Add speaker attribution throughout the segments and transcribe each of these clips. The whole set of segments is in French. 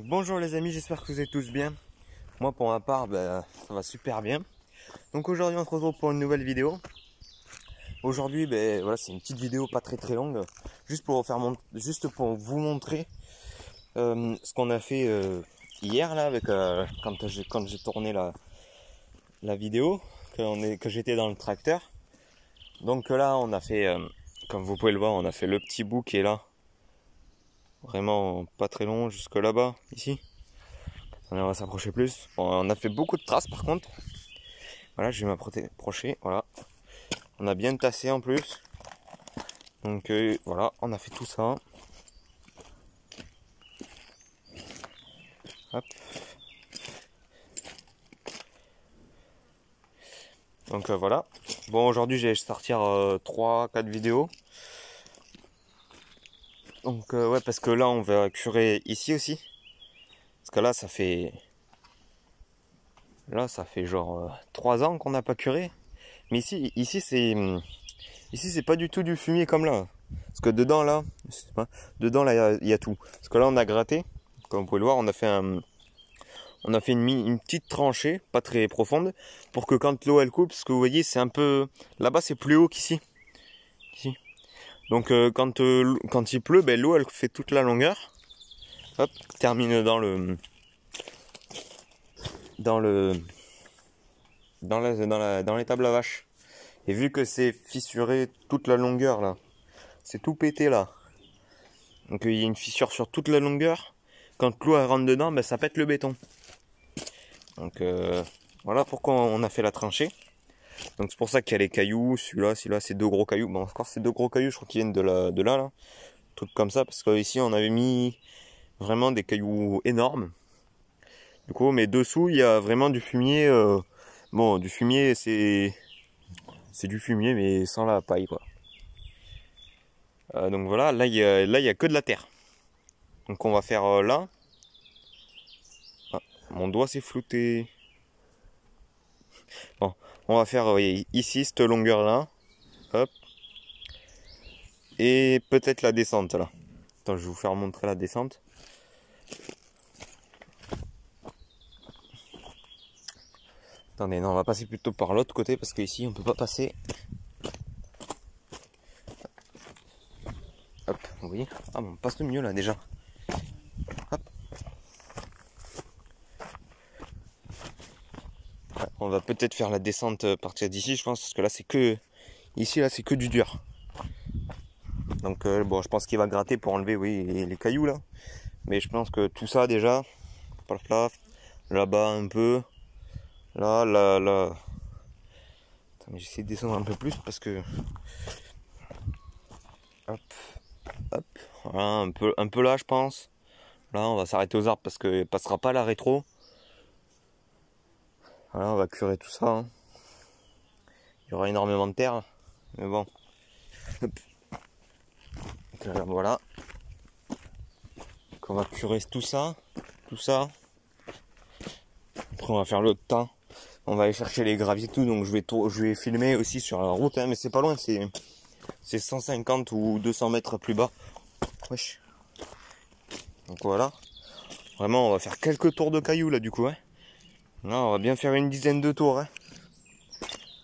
Speaker 1: Bonjour les amis, j'espère que vous êtes tous bien. Moi pour ma part, ça va super bien. Donc aujourd'hui on se retrouve pour une nouvelle vidéo. Aujourd'hui voilà, c'est une petite vidéo pas très longue, juste pour vous montrer ce qu'on a fait hier là avec quand j'ai tourné la vidéo, que j'étais dans le tracteur. Donc là on a fait, comme vous pouvez le voir, on a fait le petit bout qui est là. Vraiment pas très long jusque là-bas, ici. On va s'approcher plus. Bon, on a fait beaucoup de traces par contre. Voilà, je vais m'approcher. Voilà. On a bien tassé en plus. Donc voilà, on a fait tout ça. Hop. Donc voilà. Bon, aujourd'hui j'ai sortir 3-4 vidéos. Donc ouais, parce que là on va curer ici aussi. Parce que là ça fait genre 3 ans qu'on n'a pas curé. Mais ici c'est pas du tout du fumier comme là. Parce que dedans là, il y a tout. Parce que là on a gratté, comme vous pouvez le voir, on a fait une petite tranchée, pas très profonde, pour que quand l'eau elle coupe, parce que vous voyez c'est un peu, là-bas c'est plus haut qu'ici. Ici. Donc quand il pleut, l'eau elle fait toute la longueur. Hop, termine dans l'étable à vache. Et vu que c'est fissuré toute la longueur là, c'est tout pété là. Donc il y a une fissure sur toute la longueur. Quand l'eau rentre dedans, ça pète le béton. Donc voilà pourquoi on a fait la tranchée. Donc c'est pour ça qu'il y a les cailloux, celui-là, c'est 2 gros cailloux. Bon, encore ces 2 gros cailloux, je crois qu'ils viennent de là. Truc comme ça, parce qu'ici on avait mis vraiment des cailloux énormes. Du coup, mais dessous, il y a vraiment du fumier. Bon, du fumier, c'est du fumier, mais sans la paille, quoi. Donc voilà, là il y a que de la terre. Donc on va faire là. Ah, mon doigt s'est flouté. Bon, on va faire ici cette longueur là. Hop. Et peut-être la descente là. Attends, je vais vous faire montrer la descente. Attendez, non, on va passer plutôt par l'autre côté parce qu'ici on peut pas passer. Hop, vous voyez? Ah bon, on passe le mieux là déjà. Hop. Ouais, on va peut-être faire la descente à partir d'ici, je pense, parce que là c'est que. Ici là c'est que du dur. Donc bon, je pense qu'il va gratter pour enlever les cailloux là. Mais je pense que tout ça déjà, là-bas un peu, là. Attends, mais j'essaie de descendre un peu plus parce que. Hop. Voilà, un peu là je pense. Là on va s'arrêter aux arbres parce qu'il passera pas la rétro. Voilà, on va curer tout ça. Hein. Il y aura énormément de terre. Mais bon. Hop. Donc, voilà. Donc, on va curer tout ça. Après on va faire l'autre tas. On va aller chercher les graviers et tout. Donc je vais filmer aussi sur la route. Hein, mais c'est pas loin. C'est 150 ou 200 mètres plus bas. Wesh. Donc voilà. Vraiment on va faire quelques tours de cailloux là du coup. Hein. Là, on va bien faire une dizaine de tours. Hein.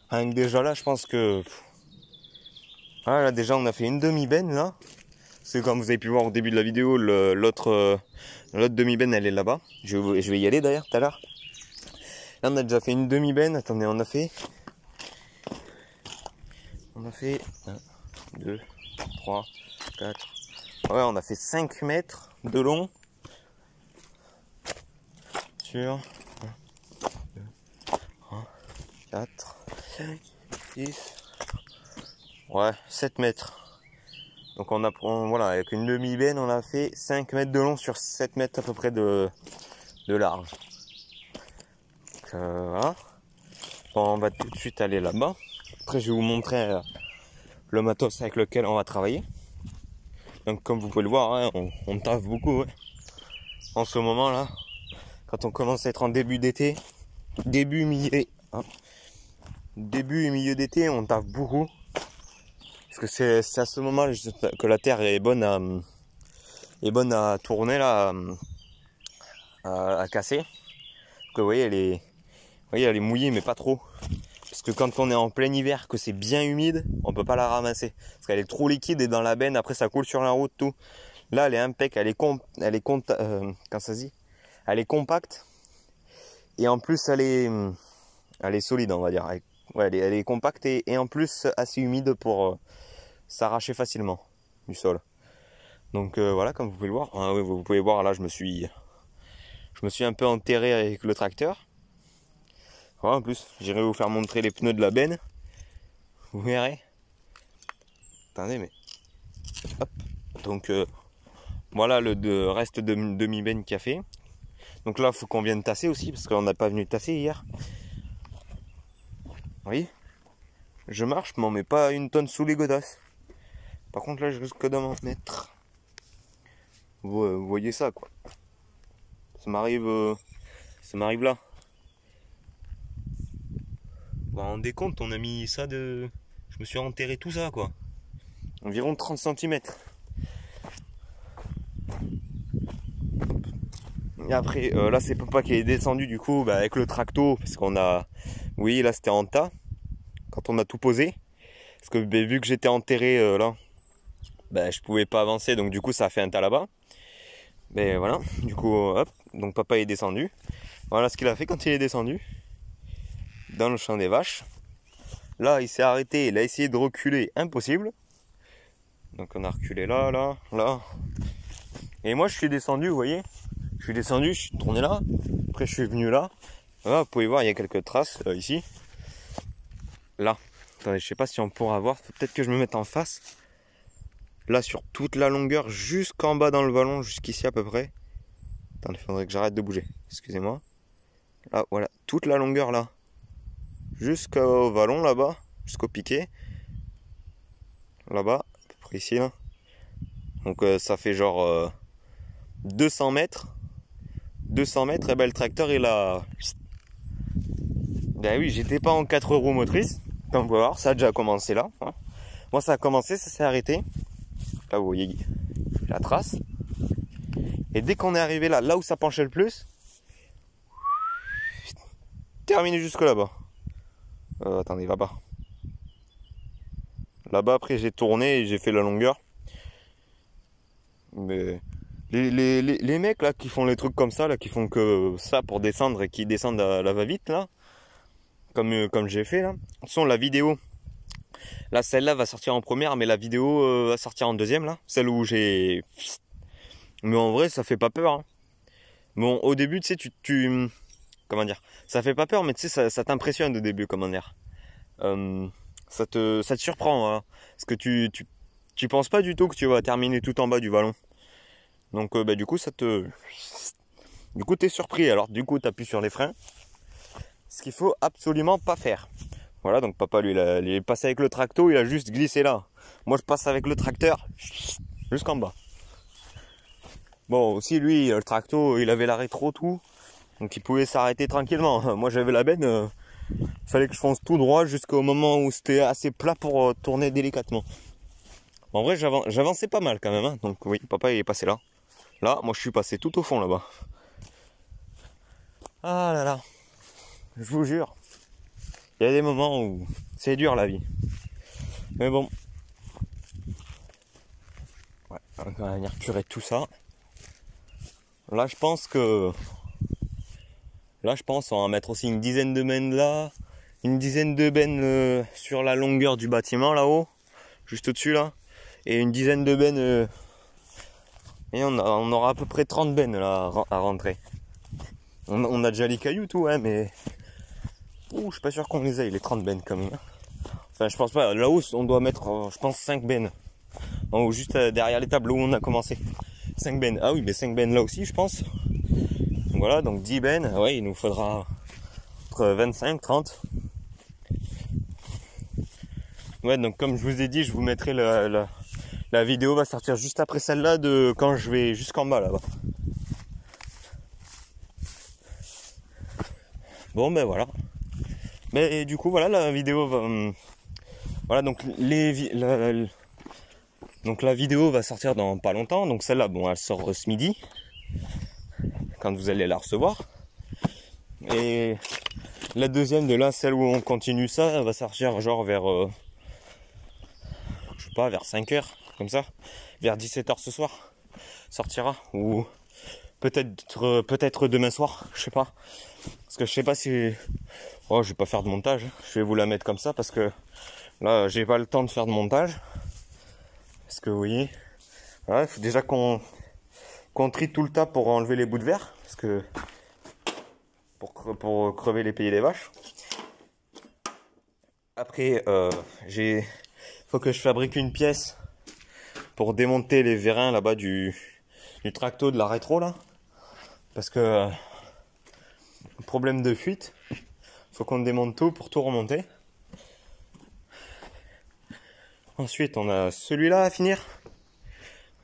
Speaker 1: Rien que déjà là je pense que... Ah, là déjà on a fait une demi-benne là. C'est comme vous avez pu voir au début de la vidéo, l'autre demi-benne elle est là-bas. Je vais y aller d'ailleurs tout à l'heure. Là on a déjà fait une demi-benne. Attendez, on a fait 1, 2, 3, 4. Ouais, on a fait 5 mètres de long. Sur 1, 2, 3, 4, 5, 6. Ouais, 7 mètres. Donc voilà, avec une demi-benne, on a fait 5 mètres de long sur 7 mètres à peu près de large. Donc, voilà. Bon, on va tout de suite aller là-bas. Après, je vais vous montrer le matos avec lequel on va travailler. Donc, comme vous pouvez le voir, hein, on taffe beaucoup. Ouais. En ce moment là, quand on commence à être en début d'été, début et milieu d'été, on taffe beaucoup. Parce que c'est à ce moment que la terre est bonne à tourner là, à casser. Donc, vous voyez, vous voyez, elle est mouillée, mais pas trop. Parce que quand on est en plein hiver, que c'est bien humide, on peut pas la ramasser. Parce qu'elle est trop liquide et dans la benne, après ça coule sur la route, tout. Là, elle est impec, elle est compacte. Et en plus, elle est solide, on va dire. Elle est compacte et en plus assez humide pour s'arracher facilement du sol. Donc voilà, comme vous pouvez le voir. Hein, vous pouvez voir, là, je me suis un peu enterré avec le tracteur. Voilà, en plus, j'irai vous faire montrer les pneus de la benne. Vous verrez. Attendez, mais... Hop. Donc, voilà le reste de demi-benne qu'il a fait. Donc là, il faut qu'on vienne tasser aussi, parce qu'on n'a pas venu tasser hier. Vous voyez, je marche, mais on met pas une tonne sous les godasses. Par contre, là, je risque d'en mettre. Vous voyez ça, quoi. Ça m'arrive là. Vous vous rendez compte, on a mis ça de... Je me suis enterré tout ça, quoi. Environ 30 cm. Et après, là, c'est papa qui est descendu, du coup, avec le tracto, parce qu'on a... Oui, là, c'était en tas, quand on a tout posé. Parce que vu que j'étais enterré, là, je pouvais pas avancer, donc du coup, ça a fait un tas là-bas. Mais voilà, du coup, hop, donc papa est descendu. Voilà ce qu'il a fait quand il est descendu. Dans le champ des vaches. Là, il s'est arrêté, il a essayé de reculer, impossible. Donc on a reculé là, là, là. Et moi, je suis descendu, vous voyez. Je suis descendu, je suis tourné là. Après, je suis venu là. Voilà, vous pouvez voir, il y a quelques traces ici. Là. Attendez, je sais pas si on pourra voir. Peut-être que je me mette en face. Là, sur toute la longueur, jusqu'en bas dans le vallon, jusqu'ici à peu près. Attendez, il faudrait que j'arrête de bouger. Excusez-moi. Là, voilà, toute la longueur là. Jusqu'au vallon là-bas, jusqu'au piquet. Là-bas, à peu près ici là. Donc ça fait genre 200 mètres. 200 mètres, et le tracteur il a... Ben oui, j'étais pas en 4 roues motrices. Comme vous pouvez voir, ça a déjà commencé là. Hein. Moi ça a commencé, ça s'est arrêté. Là vous voyez la trace. Et dès qu'on est arrivé là, là où ça penchait le plus, terminé jusque là-bas. Attendez, là-bas. Là-bas, après, j'ai tourné et j'ai fait la longueur. Mais les mecs là qui font les trucs comme ça, là, qui font que ça pour descendre et qui descendent à la va-vite, là, comme j'ai fait, là. De toute façon, la vidéo, là, celle-là va sortir en première, mais la vidéo va sortir en deuxième, là. Celle où j'ai... Mais en vrai, ça fait pas peur. Hein. Bon, au début, tu sais, comment dire, ça fait pas peur, mais tu sais, ça t'impressionne au début, comment dire. Ça te surprend, hein, parce que tu penses pas du tout que tu vas terminer tout en bas du vallon. Donc du coup, t'es surpris. Alors du coup, t'appuies sur les freins, ce qu'il faut absolument pas faire. Voilà, donc papa lui, il est passé avec le tracto, il a juste glissé là. Moi, je passe avec le tracteur jusqu'en bas. Bon, aussi lui, le tracto, il avait la rétro tout. Donc il pouvait s'arrêter tranquillement. Moi j'avais la benne, fallait que je fonce tout droit jusqu'au moment où c'était assez plat pour tourner délicatement. En vrai j'avançais pas mal quand même. Hein. Donc oui, papa il est passé là. Là, moi je suis passé tout au fond là-bas. Ah là là. Je vous jure. Il y a des moments où c'est dur la vie. Mais bon. Ouais, on va venir purer tout ça. Là je pense on va mettre aussi une dizaine de bennes là, une dizaine de bennes sur la longueur du bâtiment là-haut, juste au-dessus là, et une dizaine de bennes, et on aura à peu près 30 bennes là à rentrer. On a déjà les cailloux tout, hein, mais je suis pas sûr qu'on les ait les 30 bennes quand même. Enfin, je pense pas. Là-haut, on doit mettre, je pense, 5 bennes. En haut, juste derrière les tables où on a commencé. 5 bennes. Ah oui, mais 5 bennes là aussi, je pense. Voilà, donc 10 bennes, ouais, il nous faudra entre 25, 30. Ouais, donc comme je vous ai dit, je vous mettrai la vidéo va sortir juste après celle-là de quand je vais jusqu'en bas là-bas. Bon ben voilà. Mais du coup voilà, la vidéo va... Voilà, donc donc la vidéo va sortir dans pas longtemps. Donc celle-là, bon, elle sort ce midi. quand vous allez la recevoir. Et la deuxième de là, celle où on continue ça, elle va sortir genre vers, je sais pas, vers 5h, comme ça, vers 17h ce soir, sortira, ou peut-être demain soir, je sais pas, parce que je sais pas si, oh, je vais pas faire de montage, je vais vous la mettre comme ça, parce que là, j'ai pas le temps de faire de montage, parce que vous voyez, voilà, il faut déjà qu'on trie tout le tas pour enlever les bouts de verre, parce que pour crever les pieds des vaches. Après, faut que je fabrique une pièce pour démonter les vérins là-bas du tracto de la rétro là, parce que problème de fuite, faut qu'on démonte tout pour tout remonter. Ensuite, on a celui-là à finir.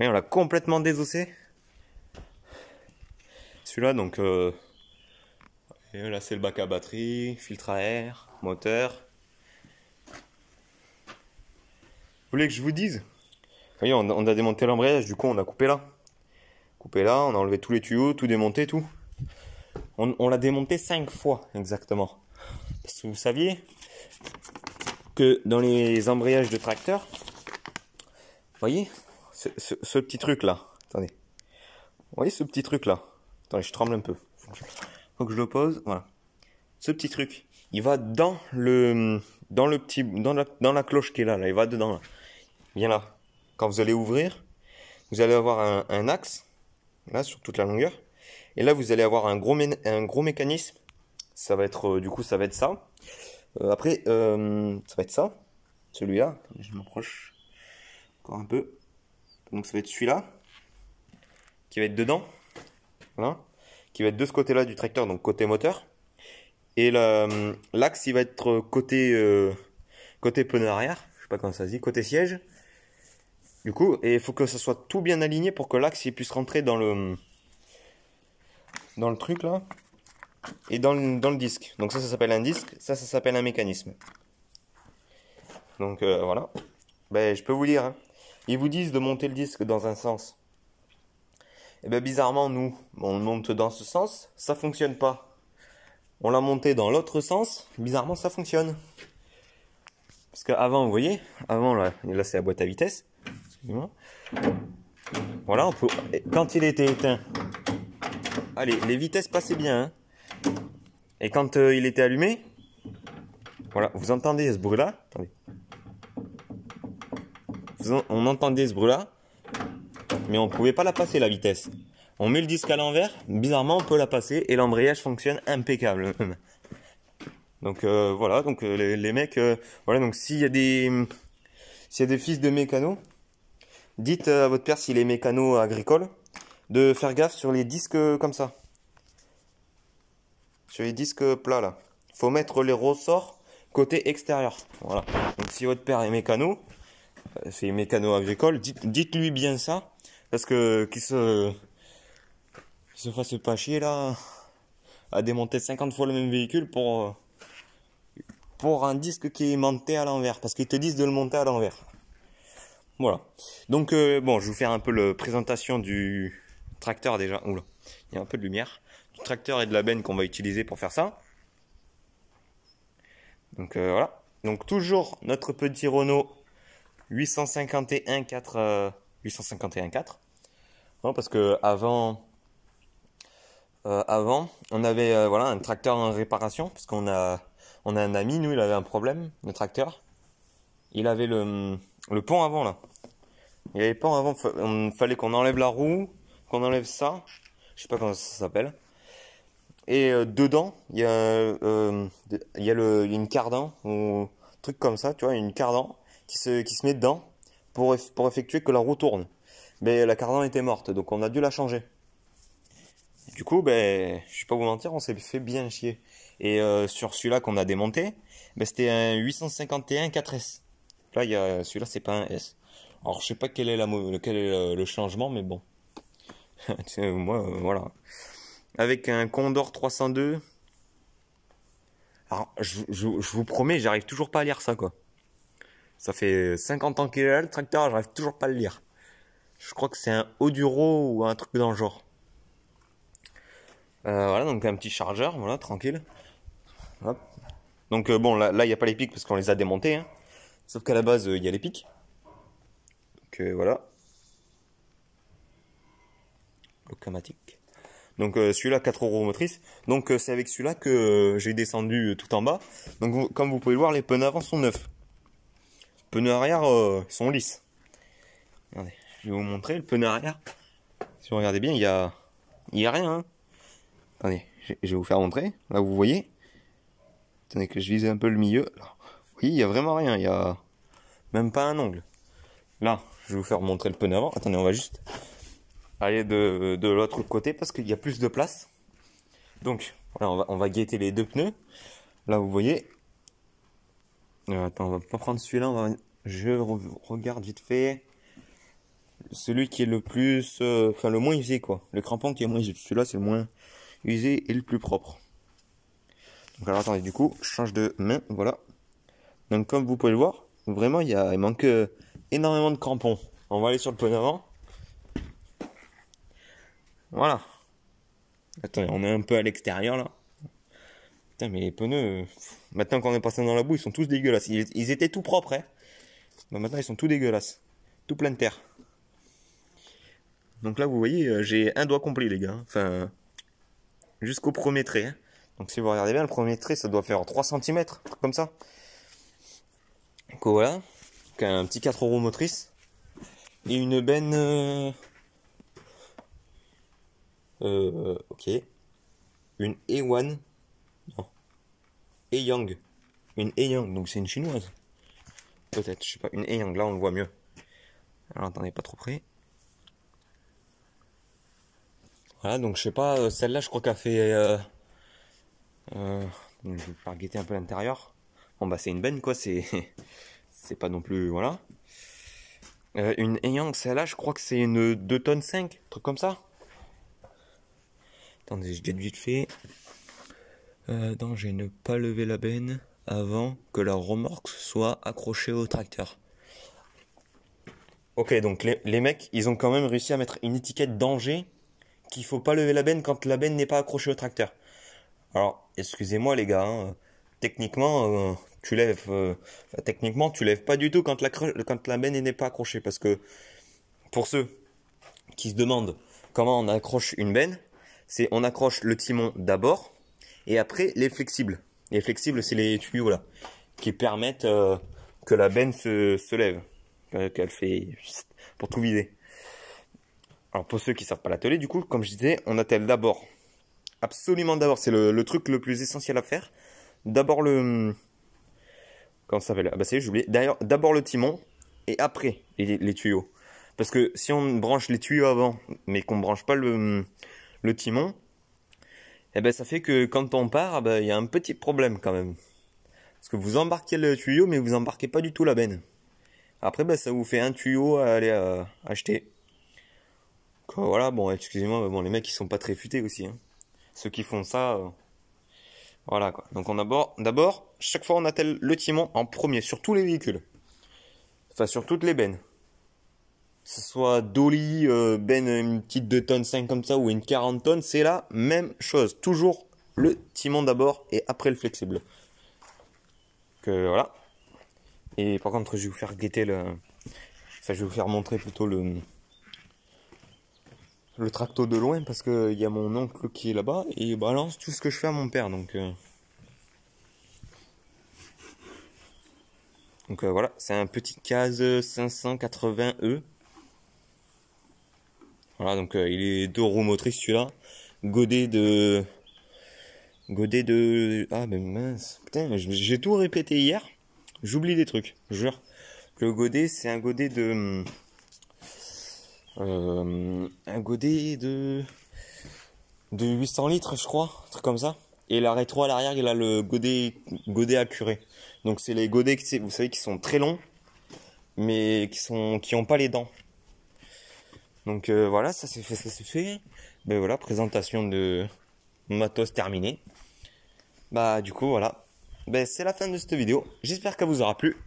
Speaker 1: Et on l'a complètement désossé. Celui-là, donc, et là c'est le bac à batterie, filtre à air, moteur. Vous voulez que je vous dise? Vous voyez, on a démonté l'embrayage, du coup on a coupé là. Coupé là, on a enlevé tous les tuyaux, tout démonté, tout. On l'a démonté 5 fois exactement. Parce que vous saviez que dans les embrayages de tracteur, vous voyez ce petit truc là. Attendez. Vous voyez ce petit truc là? Attendez, je tremble un peu. Faut que je le pose. Voilà. Ce petit truc, il va dans la cloche qui est là. Il va dedans là. Bien là. Quand vous allez ouvrir, vous allez avoir un axe là sur toute la longueur. Et là, vous allez avoir un gros mécanisme. Ça va être, du coup, ça va être ça. Après, ça va être ça. Celui-là. Je m'approche encore un peu. Donc, ça va être celui-là. Qui va être dedans. Voilà. Qui va être de ce côté-là du tracteur, donc côté moteur. Et l'axe, il va être côté pneu arrière. Je sais pas comment ça se dit. Côté siège. Du coup, et il faut que ça soit tout bien aligné pour que l'axe il puisse rentrer dans le truc là. Et dans le disque. Donc ça s'appelle un disque, ça s'appelle un mécanisme. Donc voilà. Ben, je peux vous dire, hein. Ils vous disent de monter le disque dans un sens. Et ben bizarrement, nous, on le monte dans ce sens, ça fonctionne pas. On l'a monté dans l'autre sens, bizarrement ça fonctionne. Parce qu'avant, vous voyez, avant là c'est la boîte à vitesse. Excusez-moi. Voilà, quand il était éteint, allez, les vitesses passaient bien, hein. Et quand il était allumé, voilà, vous entendez ce bruit-là. Attendez. On entendait ce bruit-là, mais on ne pouvait pas la passer, la vitesse. On met le disque à l'envers, bizarrement, on peut la passer, et l'embrayage fonctionne impeccable. Donc voilà, donc les mecs, voilà, donc s'il y a des fils de mécanos, dites à votre père, s'il est mécano agricole, de faire gaffe sur les disques comme ça. Sur les disques plats là. Il faut mettre les ressorts côté extérieur. Voilà. Donc si votre père est mécano, c'est mécano agricole, dites-lui bien ça. Parce que qu'il se fasse pas chier là à démonter 50 fois le même véhicule pour un disque qui est monté à l'envers. Parce qu'ils te disent de le monter à l'envers. Voilà. Donc bon, je vais vous faire un peu la présentation du tracteur déjà. Oula, il y a un peu de lumière. Du tracteur et de la benne qu'on va utiliser pour faire ça. Donc voilà. Donc toujours notre petit Renault 851.4 851.4. Non, parce que avant on avait voilà un tracteur en réparation parce qu'on a un ami, nous, il avait un problème, le tracteur. Il avait le pont avant là. Il avait le pont avant, fallait qu'on enlève la roue, qu'on enlève ça. Je sais pas comment ça s'appelle. Et dedans, il y a une cardan ou un truc comme ça, tu vois, une cardan qui se met dedans pour effectuer que la roue tourne. Mais la cardan était morte, donc on a dû la changer. Du coup, ben, je vais pas vous mentir, on s'est fait bien chier. Et sur celui-là qu'on a démonté, ben, c'était un 851 4S. Là, celui-là, c'est pas un S. Alors, je sais pas quel est le changement, mais bon. Moi, voilà. Avec un Condor 302. Alors, je vous promets, j'arrive toujours pas à lire ça, quoi. Ça fait 50 ans qu'il est là, le tracteur, j'arrive toujours pas à le lire. Je crois que c'est un Oduro ou un truc dans le genre. Voilà, donc un petit chargeur, voilà, tranquille. Hop. Donc bon, là il n'y a pas les pics parce qu'on les a démontés, hein. Sauf qu'à la base il y a les pics. Donc voilà. Locomatique. Donc celui-là 4 euros motrice. Donc c'est avec celui-là que j'ai descendu tout en bas. Donc comme vous pouvez le voir, les pneus avant sont neufs. Les pneus arrière sont lisses. Regardez, je vais vous montrer le pneu arrière. Si vous regardez bien, il y a rien, hein. Attendez, je vais vous faire montrer. Là vous voyez. Attendez que je vise un peu le milieu. Là. Oui, il y a vraiment rien. Il y a même pas un ongle. Là, je vais vous faire montrer le pneu avant. Attendez, on va juste aller de l'autre côté parce qu'il y a plus de place. Donc, voilà, on va guetter les deux pneus. Là, vous voyez. Attends, on va pas prendre celui-là. Je regarde vite fait. Celui qui est le plus, enfin le moins usé quoi. Le crampon qui est moins usé. Celui-là, c'est le moins usé et le plus propre. Donc alors attendez, du coup, je change de main, voilà. Donc comme vous pouvez le voir, vraiment il manque énormément de crampons. On va aller sur le pneu avant. Voilà. Attendez, on est un peu à l'extérieur là. Putain, mais les pneus, maintenant qu'on est passé dans la boue, ils sont tous dégueulasses. Ils étaient tout propres, hein. Mais maintenant ils sont tout dégueulasses. Tout plein de terre. Donc là vous voyez, j'ai un doigt complet les gars. Enfin, jusqu'au premier trait, hein. Donc si vous regardez bien, le premier trait, ça doit faire 3 cm, comme ça. Donc voilà, donc, un petit 4 euros motrice. Et une benne... ok. Une E1. Non. E-Yang. Une E-Yang, donc c'est une chinoise. Peut-être, je sais pas. Une E-Yang, là on le voit mieux. Alors attendez, pas trop près. Voilà, donc je sais pas, celle-là je crois qu'elle fait... je vais faire guetter un peu l'intérieur. Bon bah c'est une benne quoi, c'est pas non plus, voilà. Une E-Yang, celle-là je crois que c'est une 2 tonnes 5, un truc comme ça. Attendez, je guette vite fait. Non, j'ai ne pas lever la benne avant que la remorque soit accrochée au tracteur. Ok, donc les mecs, ils ont quand même réussi à mettre une étiquette danger qu'il faut pas lever la benne quand la benne n'est pas accrochée au tracteur. Alors, excusez-moi les gars, hein, techniquement, tu lèves, techniquement, tu lèves pas du tout quand la benne n'est pas accrochée, parce que pour ceux qui se demandent comment on accroche une benne, c'est on accroche le timon d'abord et après les flexibles. Les flexibles, c'est les tuyaux là qui permettent que la benne se lève, qu'elle fait pour tout vider. Alors pour ceux qui savent pas l'atteler, du coup, comme je disais, on attelle d'abord. Absolument d'abord, c'est le truc le plus essentiel à faire. D'abord le... Comment ça s'appelle? Ah bah c'est j'ai oublié. D'ailleurs, d'abord le timon et après les tuyaux. Parce que si on branche les tuyaux avant, mais qu'on ne branche pas le timon, eh ben ça fait que quand on part, il y a un petit problème quand même. Parce que vous embarquez le tuyau, mais vous embarquez pas du tout la benne. Après, ça vous fait un tuyau à aller acheter. Donc, voilà, bon, excusez-moi, mais bon, les mecs ils sont pas très futés aussi, hein. Ceux qui font ça, voilà quoi. Donc on d'abord, chaque fois on attelle le timon en premier sur tous les véhicules. Enfin sur toutes les bennes. Que ce soit dolly, benne une petite 2 tonnes 5 comme ça ou une 40 tonnes, c'est la même chose. Toujours le timon d'abord et après le flexible. Que voilà. Et par contre je vais vous faire guetter enfin je vais vous faire montrer plutôt le tracto de loin parce que il y a mon oncle qui est là-bas et il balance tout ce que je fais à mon père, donc voilà, c'est un petit Case 580E. Voilà, donc il est 2 roues motrices celui-là, godé de ah mais mince, putain, j'ai tout répété hier, j'oublie des trucs, je jure. Le godé, c'est un godé de un godé de 800 litres je crois, un truc comme ça. Et la rétro à l'arrière, il a le godé à curer. Donc c'est les godets, vous savez, qui sont très longs, mais qui ont pas les dents. Donc voilà, ça c'est fait. Ben voilà, présentation de matos terminée. Bah du coup voilà, ben c'est la fin de cette vidéo. J'espère qu'elle vous aura plu.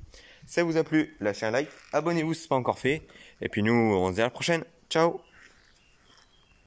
Speaker 1: Si ça vous a plu, lâchez un like, abonnez-vous si ce n'est pas encore fait. Et puis nous, on se dit à la prochaine. Ciao!